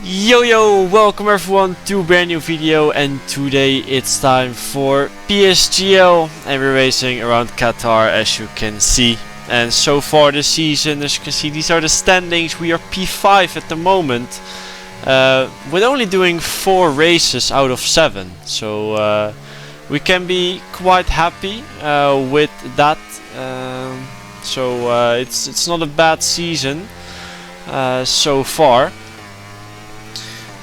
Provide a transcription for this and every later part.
Yo, welcome everyone to a brand new video, and today it's time for PSGL and we're racing around Qatar, as you can see. And so far this season, as you can see, these are the standings. We are P5 at the moment, with only doing 4 races out of 7, so we can be quite happy with that. It's not a bad season so far.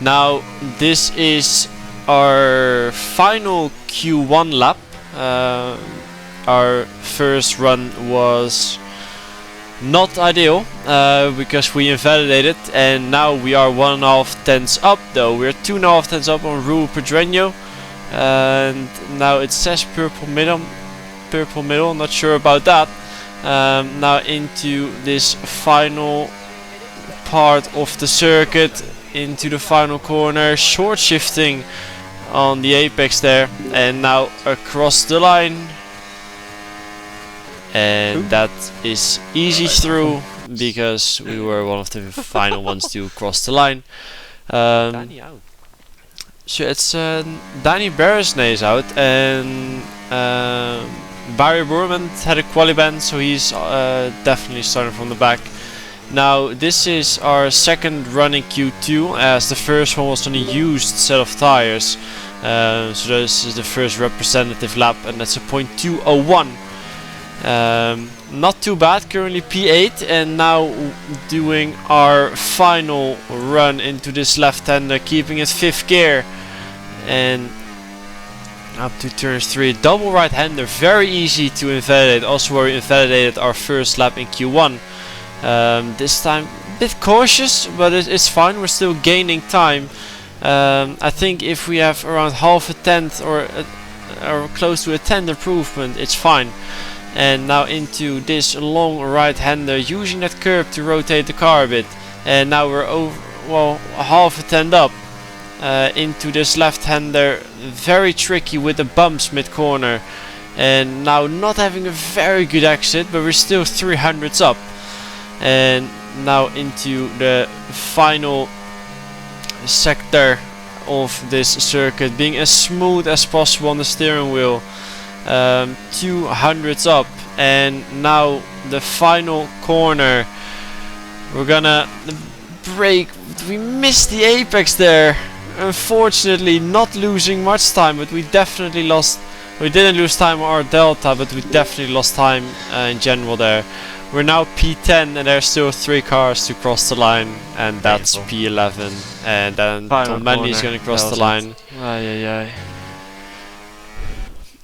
Now this is our final Q1 lap. Our first run was not ideal because we invalidated, and now we are 1.5 tenths up, though we're 2.5 tenths up on Rule Pedreño, and now it says purple middle, not sure about that. Now into this final part of the circuit, into the final corner, short shifting on the apex there, and now across the line, and that is easy through because we were one of the final ones to cross the line. So it's Danny Beresnay is out, and Barry Boorman had a quali ban, so he's definitely starting from the back. Now this is our second run in Q2, as the first one was on a used set of tires. So this is the first representative lap, and that's a 0.201. Not too bad, currently P8, and now doing our final run into this left-hander, keeping it 5th gear and up to turn 3. Double right-hander, very easy to invalidate, also where we invalidated our first lap in Q1. This time a bit cautious, but it's fine, we're still gaining time. I think if we have around half a tenth or close to a tenth improvement, it's fine. And now into this long right-hander, using that curb to rotate the car a bit, and now we're over, well, half a tenth up into this left-hander, very tricky with the bumps mid-corner, and now not having a very good exit, but we're still 300s up. And now into the final sector of this circuit, being as smooth as possible on the steering wheel, 200s up, and now the final corner, we're gonna brake. We missed the apex there, unfortunately, not losing much time, but we definitely lost. We didn't lose time on our delta, but we definitely lost time in general there. We're now P10, and there's still 3 cars to cross the line, and that's P11, and then Tom Manley is going to cross the line.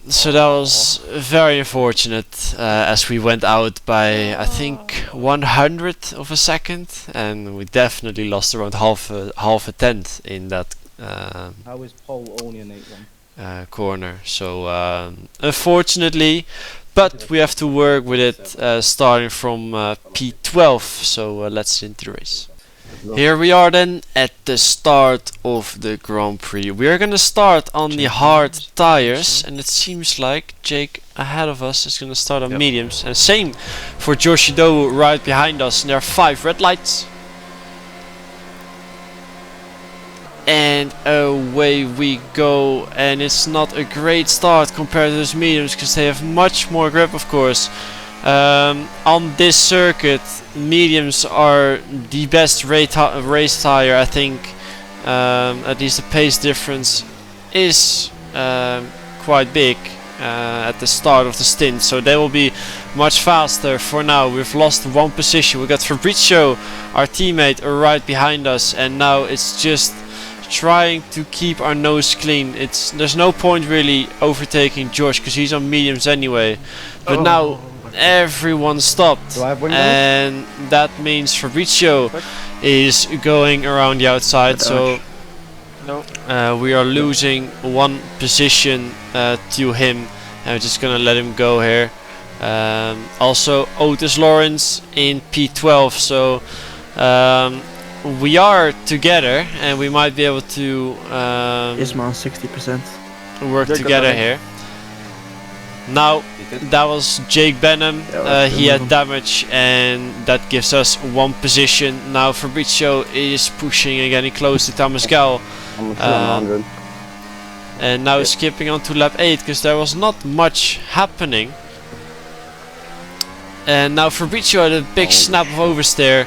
So that was very unfortunate, as we went out by, I think, 100th of a second, and we definitely lost around half a tenth in that How is pole only an 8-1? corner. So unfortunately, but we have to work with it, starting from P12, so let's into the race. Here we are then at the start of the Grand Prix. We are gonna start on the hard tires, and it seems like Jake ahead of us is gonna start on mediums, and same for Joshido right behind us, and there are 5 red lights. And away we go, and it's not a great start compared to those mediums, because they have much more grip, of course. On this circuit, mediums are the best race tire, I think. At least the pace difference is quite big at the start of the stint, so they will be much faster. For now, we've lost 1 position. We got Fabrizio, our teammate, right behind us, and now it's just trying to keep our nose clean. There's no point really overtaking Josh, because he's on mediums anyway. But now everyone stopped, and that means Fabrizio is going around the outside. So we are losing 1 position to him, and we're just gonna let him go here. Also Otis Lawrence in P12, so we are together, and we might be able to Ismail 60% work together here. Now that was Jake Benham. He had damage, and that gives us one position. Now Fabrizio is pushing and getting close to Thomas Gal. And now skipping on to lap 8 because there was not much happening. And now Fabrizio had a big snap of oversteer,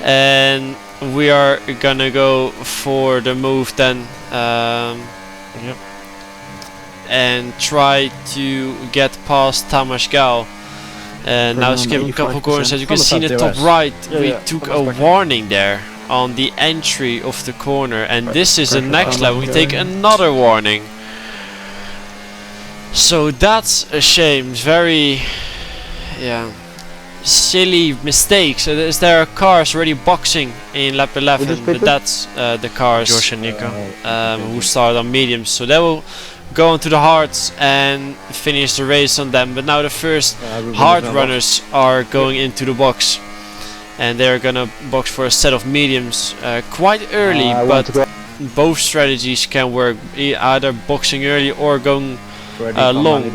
and we are gonna go for the move then. And try to get past Tamas Gal. And now skipping a couple corners. As you can see in the top right, we took a warning there on the entry of the corner, and this is the next level. We take another warning. So that's a shame. Very, silly mistakes. There are cars already boxing in lap 11, but that's the cars Josh and Nico who started on mediums. So they will go onto the hards and finish the race on them. But now the first hard runners are going into the box, and they're gonna box for a set of mediums quite early, but both strategies can work, either boxing early or going long.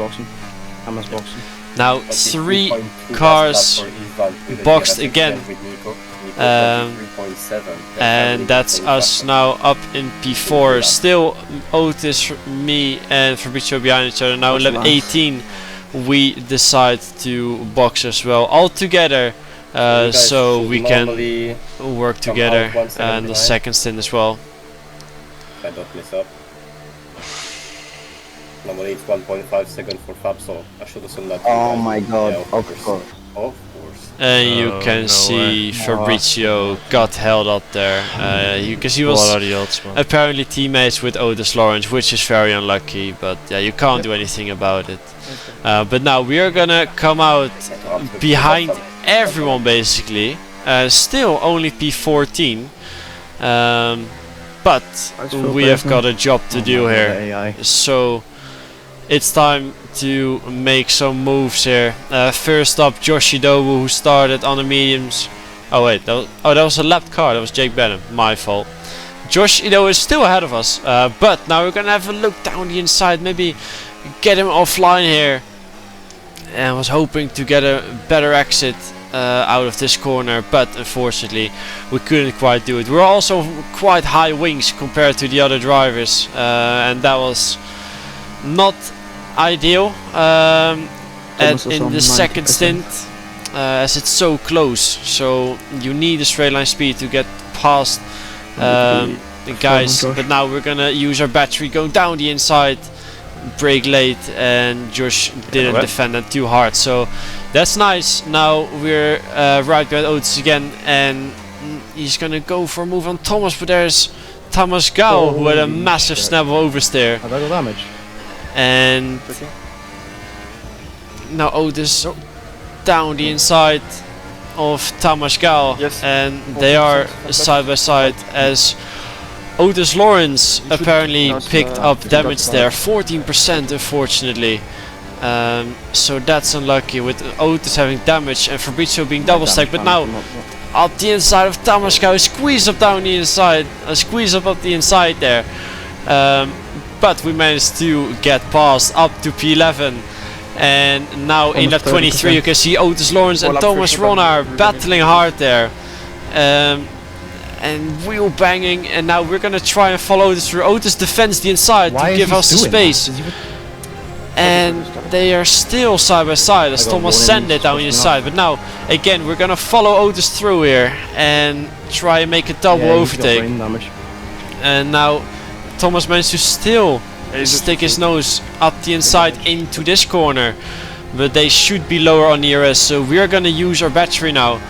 Now 3 cars boxed again, and that's us now up in P4. Still Otis, me and Fabrizio behind each other. Now lap 18 we decide to box as well all together, so we can work together and the second stint as well. If I don't mess up. Normally it's 1.5 seconds for Fab, so I should assume that. Oh my god, of course. Of course. And you can see Fabrizio got held up there, because he was apparently teammates with Otis Lawrence, which is very unlucky, but yeah, you can't do anything about it. But now we are gonna come out behind everyone basically, still only P14, but we have got a job to do here, so it's time to make some moves here. First up, Josh Idowu, who started on the mediums. Oh wait, that was a lapped car. That was Jake Benham. My fault. Josh Idowu is still ahead of us, but now we're gonna have a look down the inside. Maybe get him offline here. And I was hoping to get a better exit out of this corner, but unfortunately we couldn't quite do it. We're also quite high wings compared to the other drivers, and that was not ideal and in the second stint, as it's so close, so you need a straight line speed to get past the guys. But now we're gonna use our battery, go down the inside, brake late, and Josh didn't defend that too hard, so that's nice. Now we're right behind Otis again, and he's gonna go for a move on Thomas, but there's Thomas Gal who had a massive snap of oversteer. And now Otis down the inside of Thomas Gal, and they are side by side as Otis Lawrence apparently picked up damage there, 14% unfortunately. So that's unlucky with Otis having damage and Fabrizio being double stacked. But now up the inside of Thomas Gal, squeeze up down the inside, squeeze up the inside there. But we managed to get past up to P11, and now in lap 23 you can see Otis Lawrence and Thomas Ronar battling hard there, and wheel banging, and now we're gonna try and follow this through. Otis defends the inside to give us the space, and they are still side by side as Thomas sent it down the inside. But now again we're gonna follow Otis through here and try and make a double overtake, and now Thomas managed to still stick his nose up the inside into this corner, but they should be lower on the ERS, so we are going to use our battery now,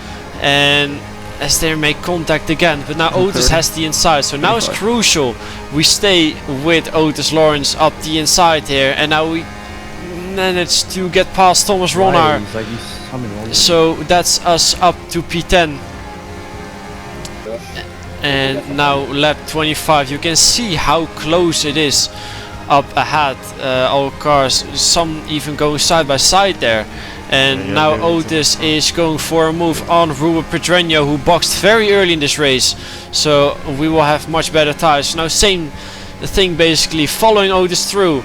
and as they make contact again. But now Otis has the inside, so now it's crucial we stay with Otis Lawrence up the inside here, and now we managed to get past Thomas Ronar, so that's us up to P10. And now lap 25, you can see how close it is up ahead. All cars, some even going side by side there. And now Otis is going for a move on Ruben Pedreño, who boxed very early in this race, so we will have much better tires. Now same thing basically, following Otis through,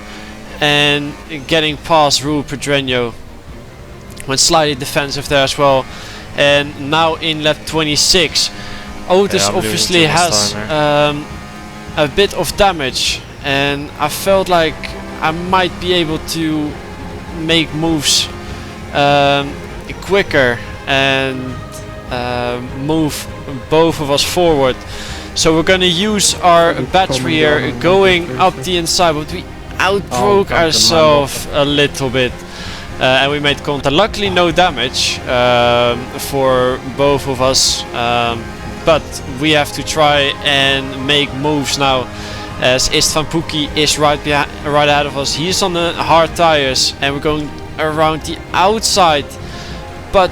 and getting past Rui Pedreño. Went slightly defensive there as well. And now in lap 26, Otis obviously has a bit of damage, and I felt like I might be able to make moves quicker and move both of us forward. So we're gonna use our battery here going up the inside, but we outbroke ourselves a little bit. And we made contact. Luckily no damage for both of us, but we have to try and make moves now, as Istvan Pukki is right ahead of us. He's on the hard tires and we're going around the outside, but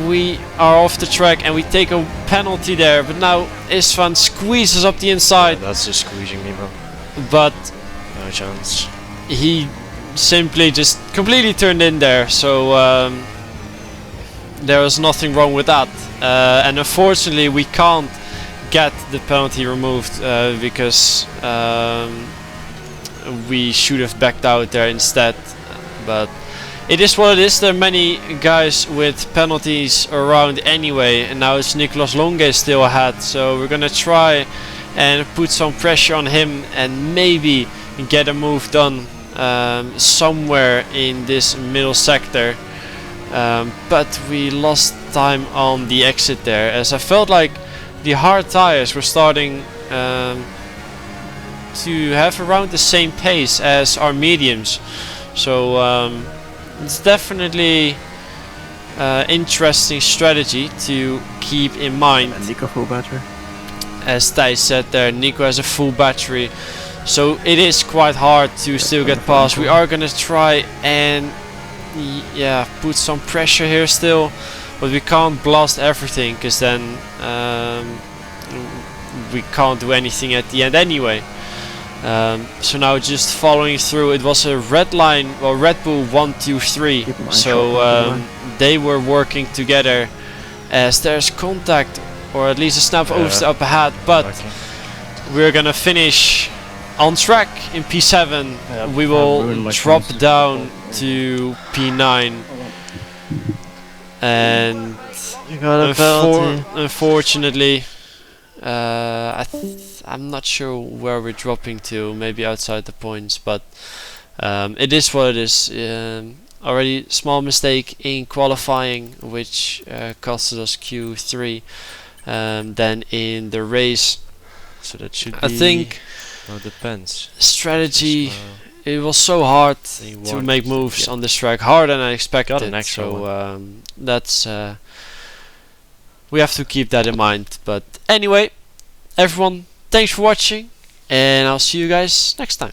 we are off the track and we take a penalty there. But now Istvan squeezes up the inside. Yeah, that's just squeezing me, bro. But No chance. he simply just completely turned in there, so there was nothing wrong with that, and unfortunately we can't get the penalty removed because we should have backed out there instead, but it is what it is. There are many guys with penalties around anyway, and now it's Nicolas Longe still ahead, so we're gonna try and put some pressure on him and maybe get a move done somewhere in this middle sector, but we lost time on the exit there, as I felt like the hard tires were starting to have around the same pace as our mediums, so it's definitely interesting strategy to keep in mind. And Nico full battery. As Thijs said there, Nico has a full battery, so it is quite hard to still get past. We are gonna try and put some pressure here still, but we can't blast everything, because then we can't do anything at the end anyway. So now just following through. It was a red line, well, Red Bull 1, 2, 3, so they were working together, as there's contact, or at least a snap over up ahead, but we're gonna finish on track in P7. We will drop down to P9, and You got a penalty. unfortunately I'm not sure where we're dropping to, maybe outside the points, but it is what it is. Already small mistake in qualifying, which costed us Q3, then in the race. So that should be. I think Well, it depends. strategy, it was so hard to make moves on this track, harder than I expected, an extra so that's we have to keep that in mind. But anyway, everyone, thanks for watching, and I'll see you guys next time.